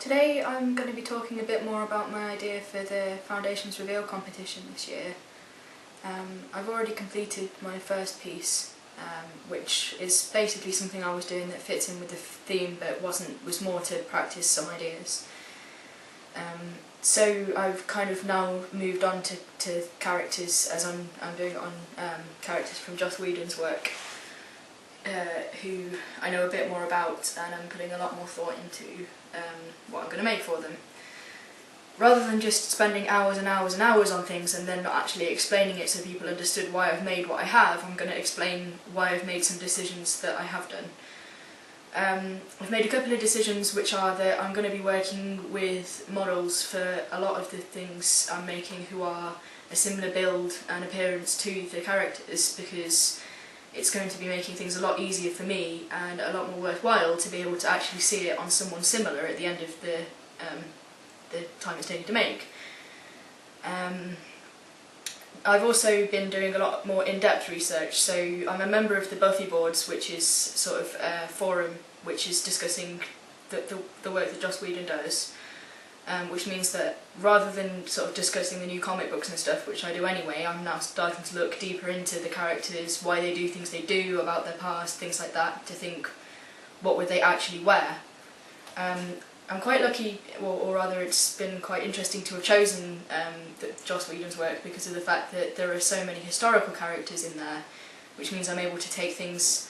Today I'm going to be talking a bit more about my idea for the Foundations Reveal competition this year. I've already completed my first piece, which is basically something I was doing that fits in with the theme but was more to practice some ideas. So I've kind of now moved on to characters, as I'm doing it on characters from Joss Whedon's work, who I know a bit more about, and I'm putting a lot more thought into what I'm going to make for them. Rather than just spending hours and hours and hours on things and then not actually explaining it so people understood why I've made what I have, I'm going to explain why I've made some decisions that I have done. I've made a couple of decisions, which are that I'm going to be working with models for a lot of the things I'm making who are a similar build and appearance to the characters, because it's going to be making things a lot easier for me and a lot more worthwhile to be able to actually see it on someone similar at the end of the time it's taken to make. I've also been doing a lot more in-depth research, so I'm a member of the Buffy boards, which is sort of a forum which is discussing the work that Joss Whedon does, which means that rather than sort of discussing the new comic books and stuff, which I do anyway, I'm now starting to look deeper into the characters, why they do things they do, about their past, things like that, to think what would they actually wear. I'm quite lucky, or rather it's been quite interesting to have chosen Joss Whedon's work because of the fact that there are so many historical characters in there, which means I'm able to take things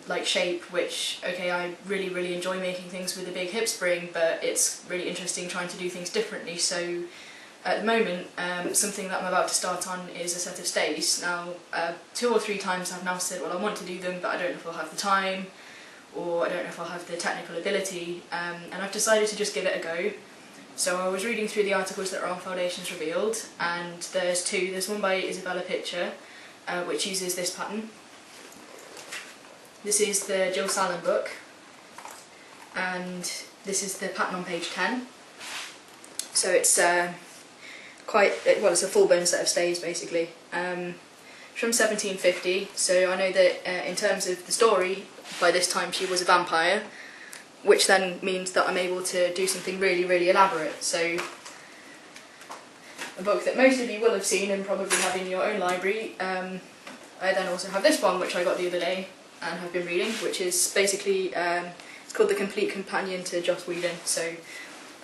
like Shape, which, okay, I really enjoy making things with a big hip spring, but it's really interesting trying to do things differently. So at the moment, something that I'm about to start on is a set of stays. Now, 2 or 3 times I've now said, well, I want to do them, but I don't know if I'll have the time, or I don't know if I'll have the technical ability, and I've decided to just give it a go. So I was reading through the articles that are on Foundations Revealed, and there's 2. There's one by Isabella Pitcher, which uses this pattern. This is the Jill Sallin book, and this is the pattern on page 10. So it's it's a full-blown set of stays basically. From 1750, so I know that in terms of the story, by this time she was a vampire, which then means that I'm able to do something really elaborate. So a book that most of you will have seen and probably have in your own library. I then also have this one, which I got the other day and have been reading, which is basically, it's called The Complete Companion to Joss Whedon. So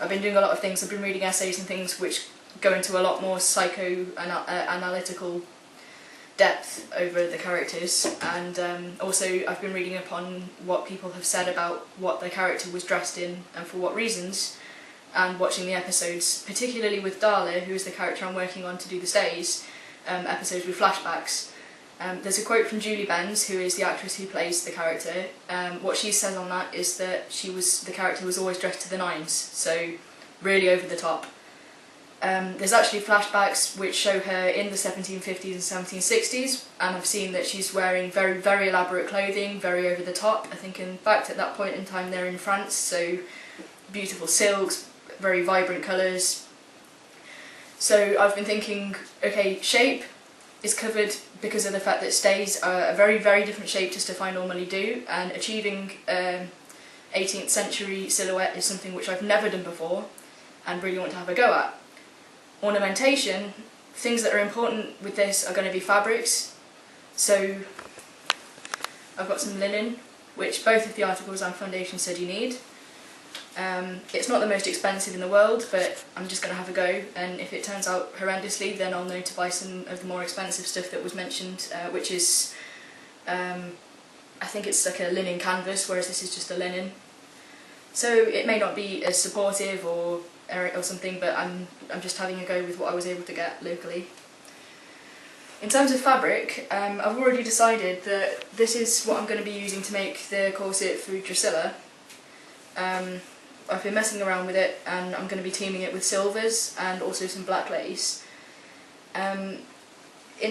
I've been doing a lot of things. I've been reading essays and things which go into a lot more psychoanalytical depth over the characters, and also I've been reading upon what people have said about what the character was dressed in and for what reasons, and watching the episodes, particularly with Darla, who is the character I'm working on to do the stays, episodes with flashbacks. There's a quote from Julie Benz, who is the actress who plays the character. What she says on that is that the character was always dressed to the nines, so really over the top. There's actually flashbacks which show her in the 1750s and 1760s, and I've seen that she's wearing very elaborate clothing, very over the top. I think in fact at that point in time they're in France, so beautiful silks, very vibrant colours. So I've been thinking, okay, Shape is covered because of the fact that stays are a very different shape to stuff I normally do, and achieving 18th century silhouette is something which I've never done before and really want to have a go at. Ornamentation, things that are important with this are going to be fabrics, so I've got some linen, which both of the articles on Foundation said you need. It's not the most expensive in the world, but I'm just going to have a go, and if it turns out horrendously then I'll know to buy some of the more expensive stuff that was mentioned, which is, I think it's like a linen canvas, whereas this is just a linen. So it may not be as supportive or something, but I'm just having a go with what I was able to get locally. In terms of fabric, I've already decided that this is what I'm going to be using to make the corset for Drusilla. I've been messing around with it, and I'm going to be teaming it with silvers and also some black lace. In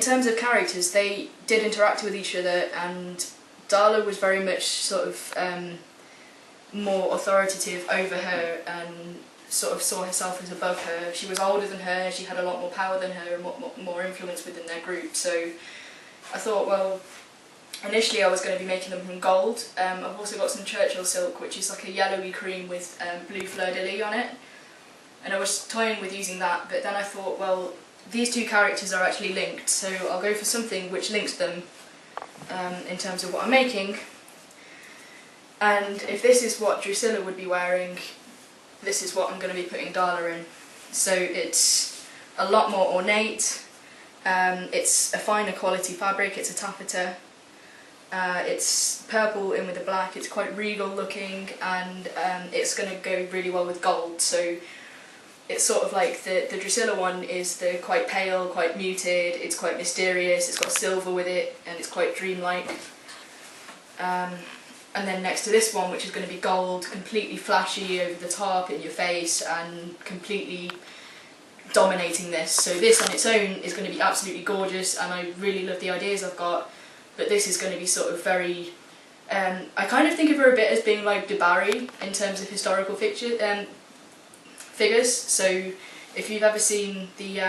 terms of characters, they did interact with each other, and Darla was very much sort of more authoritative over her and sort of saw herself as above her. She was older than her, she had a lot more power than her and more influence within their group, so I thought, well, Initially I was going to be making them from gold. I've also got some Churchill silk, which is like a yellowy cream with blue fleur-de-lis on it, and I was toying with using that, but then I thought, well, these two characters are actually linked, so I'll go for something which links them in terms of what I'm making. And if this is what Drusilla would be wearing, this is what I'm going to be putting Darla in. So it's a lot more ornate, it's a finer quality fabric, it's a taffeta, it's purple in with the black, it's quite regal looking, and it's going to go really well with gold. So it's sort of like the Drusilla one is the quite pale, quite muted, it's quite mysterious, it's got silver with it, and it's quite dreamlike. And then next to this one, which is going to be gold, completely flashy over the top, in your face, and completely dominating this. So this on its own is going to be absolutely gorgeous, and I really love the ideas I've got, but this is going to be sort of very... I kind of think of her a bit as being like Du Barry in terms of historical figures. So if you've ever seen the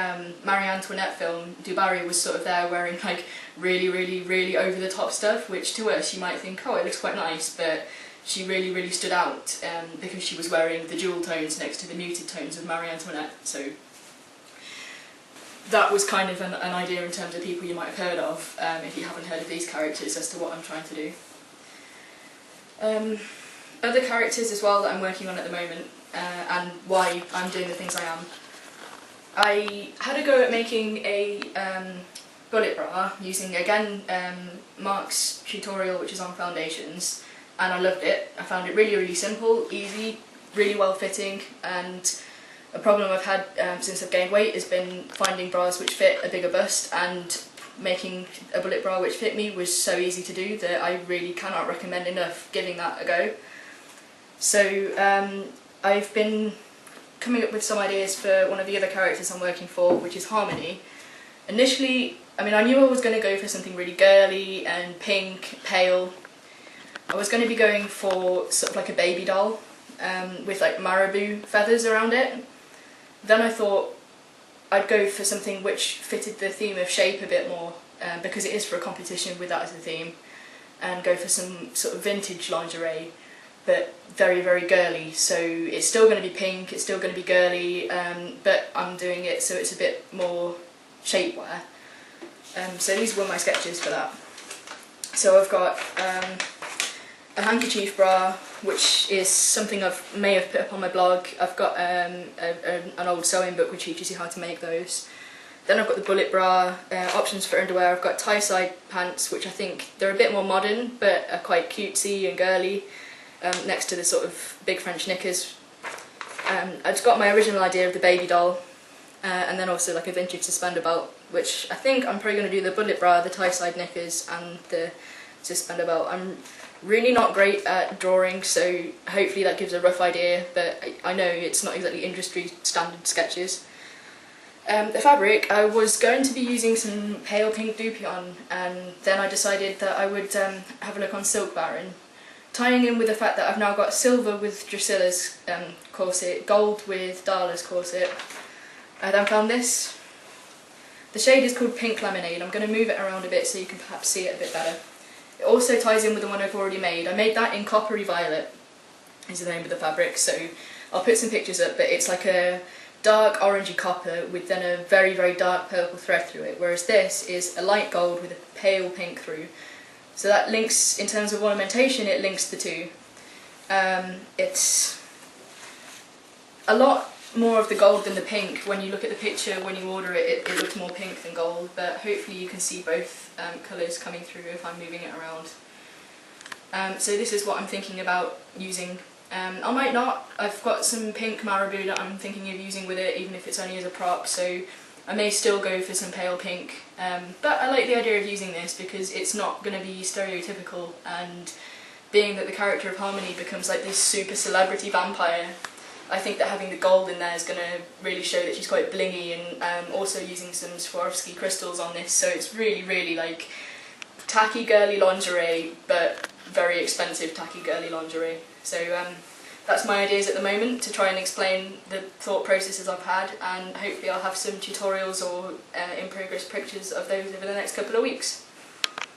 Marie Antoinette film, Du Barry was sort of there wearing like really over the top stuff, which to us you might think, oh, it looks quite nice, but she really stood out because she was wearing the jewel tones next to the muted tones of Marie Antoinette. So that was kind of an idea in terms of people you might have heard of, if you haven't heard of these characters, as to what I'm trying to do. Other characters as well that I'm working on at the moment, and why I'm doing the things I am. I had a go at making a bullet bra using, again, Mark's tutorial, which is on foundations, and I loved it. I found it really simple, easy, really well fitting, and a problem I've had since I've gained weight has been finding bras which fit a bigger bust, and making a bullet bra which fit me was so easy to do that I really cannot recommend enough giving that a go. So I've been coming up with some ideas for one of the other characters I'm working for, which is Harmony. Initially, I mean, I knew I was going to go for something really girly and pink, pale. I was going to be going for sort of like a baby doll with like marabou feathers around it. Then I thought I'd go for something which fitted the theme of shape a bit more, because it is for a competition with that as a theme, and go for some sort of vintage lingerie, but very girly. So it's still going to be pink, it's still going to be girly, but I'm doing it so it's a bit more shapewear. So these were my sketches for that. So I've got a handkerchief bra, which is something I may have put up on my blog. I've got an old sewing book which teaches you how to make those. Then I've got the bullet bra, options for underwear. I've got tie-side pants, which I think they're a bit more modern but are quite cutesy and girly, next to the sort of big French knickers. I've got my original idea of the baby doll, and then also like a vintage suspender belt, which I think I'm probably going to do the bullet bra, the tie-side knickers and the suspender belt. I'm really not great at drawing, so hopefully that gives a rough idea, but I know it's not exactly industry standard sketches. The fabric, I was going to be using some pale pink Dupion, and then I decided that I would have a look on Silk Baron, tying in with the fact that I've now got silver with Drusilla's corset, gold with Darla's corset. I then found this. The shade is called Pink Lemonade. I'm going to move it around a bit so you can perhaps see it a bit better. It also ties in with the one I've already made. I made that in Coppery Violet, is the name of the fabric, so I'll put some pictures up, but it's like a dark orangey copper with then a very dark purple thread through it, whereas this is a light gold with a pale pink through. So that links, in terms of ornamentation, it links the two. It's a lot more of the gold than the pink. When you look at the picture, when you order it, it looks more pink than gold, but hopefully you can see both colours coming through if I'm moving it around. So this is what I'm thinking about using. I might not. I've got some pink marabou that I'm thinking of using with it, even if it's only as a prop, so I may still go for some pale pink. But I like the idea of using this because it's not going to be stereotypical, and being that the character of Harmony becomes like this super celebrity vampire, I think that having the gold in there is going to really show that she's quite blingy, and also using some Swarovski crystals on this, so it's really like tacky girly lingerie, but very expensive tacky girly lingerie. So that's my ideas at the moment, to try and explain the thought processes I've had, and hopefully I'll have some tutorials or in progress pictures of those over the next couple of weeks.